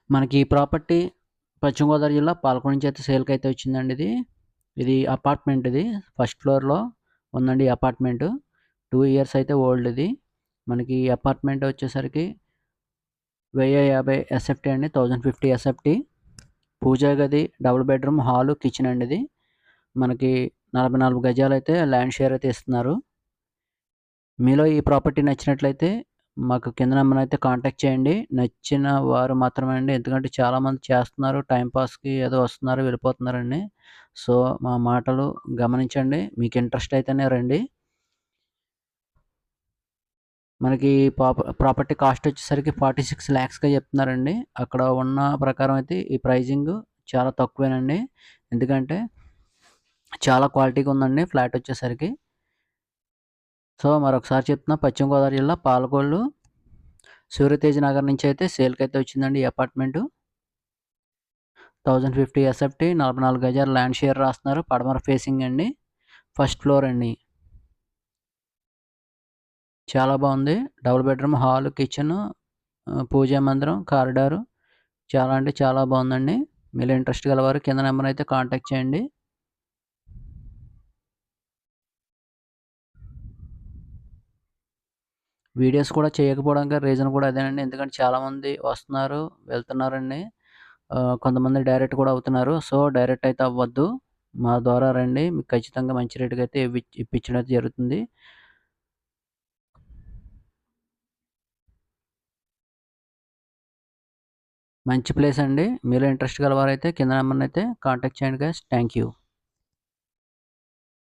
మనకి ఈ ప్రాపర్టీ పశ్చిమ గోదావరి జిల్లా పాలకొండ నుంచి అయితే సేల్కి అయితే వచ్చిందండి ఇది. ఇది అపార్ట్మెంట్ ఇది. ఫస్ట్ ఫ్లోర్‌లో ఉందండి ఈ అపార్ట్మెంటు. 2 ఇయర్స్ అయితే ఓల్డ్ ఇది. మనకి ఈ అపార్ట్మెంట్ వచ్చేసరికి 1050 ఎస్ఎఫ్టీ అండి. 1050 ఎస్ఎఫ్టీ. పూజా గది, డబుల్ బెడ్‌రూమ్, హాలు, కిచెన్ అండి ఇది. మనకి 44 గజాలైతే ల్యాండ్ షేర్ అయితే ఇస్తున్నారు. మీలో ఈ ప్రాపర్టీ నచ్చినట్లయితే మాకు కింద నెంబర్‌ని అయితే కాంటాక్ట్ చేయండి. నచ్చిన వారు మాత్రమే అండి. ఎందుకంటే చాలామంది చేస్తున్నారు. టైమ్ పాస్‌కి ఏదో వస్తున్నారు, వెళ్ళిపోతున్నారండి. సో, మా మాటలు గమనించండి. మీకు ఇంట్రెస్ట్ అయితేనే రండి. మనకి ప్రాపర్టీ కాస్ట్ వచ్చేసరికి 46 లాక్స్‌గా చెప్తున్నారండి. అక్కడ ఉన్న ప్రకారం అయితే ఈ ప్రైజింగ్ చాలా తక్కువేనండి. ఎందుకంటే చాలా క్వాలిటీగా ఉందండి ఫ్లాట్ వచ్చేసరికి. సో, మరొకసారి చెప్తున్నా పశ్చిమ గోదావరి జిల్లా పాలకొల్లు సూర్యతేజ్ నగర్ నుంచి అయితే సేల్‌కైతే వచ్చిందండి ఈ అపార్ట్మెంటు. 1050 ఎస్ఎఫ్టీ 44 గజాల ల్యాండ్ షేర్ రాస్తున్నారు. పడమర ఫేసింగ్ అండి. ఫస్ట్ ఫ్లోర్ అండి. చాలా బాగుంది. డబుల్ బెడ్‌రూమ్, హాలు, కిచెను, పూజా మందిరం, కారిడారు చాలా అంటే చాలా బాగుందండి. మీలో ఇంట్రెస్ట్ గలవారు కింద నెంబర్‌ని అయితే కాంటాక్ట్ చేయండి. వీడియోస్ కూడా చేయకపోవడానికి రీజన్ కూడా అదేనండి. ఎందుకంటే చాలామంది వస్తున్నారు, వెళ్తున్నారండి. కొంతమంది డైరెక్ట్ కూడా అవుతున్నారు. సో, డైరెక్ట్ అయితే అవ్వద్దు. మా ద్వారా రండి. మీకు ఖచ్చితంగా మంచి రేట్‌కి అయితే ఇప్పించడం అయితే జరుగుతుంది. మంచి ప్లేస్ అండి. మీలో ఇంట్రెస్ట్ గలవారైతే కింద నెంబర్‌ని అయితే కాంటాక్ట్ చేయండి గైస్. Thank you.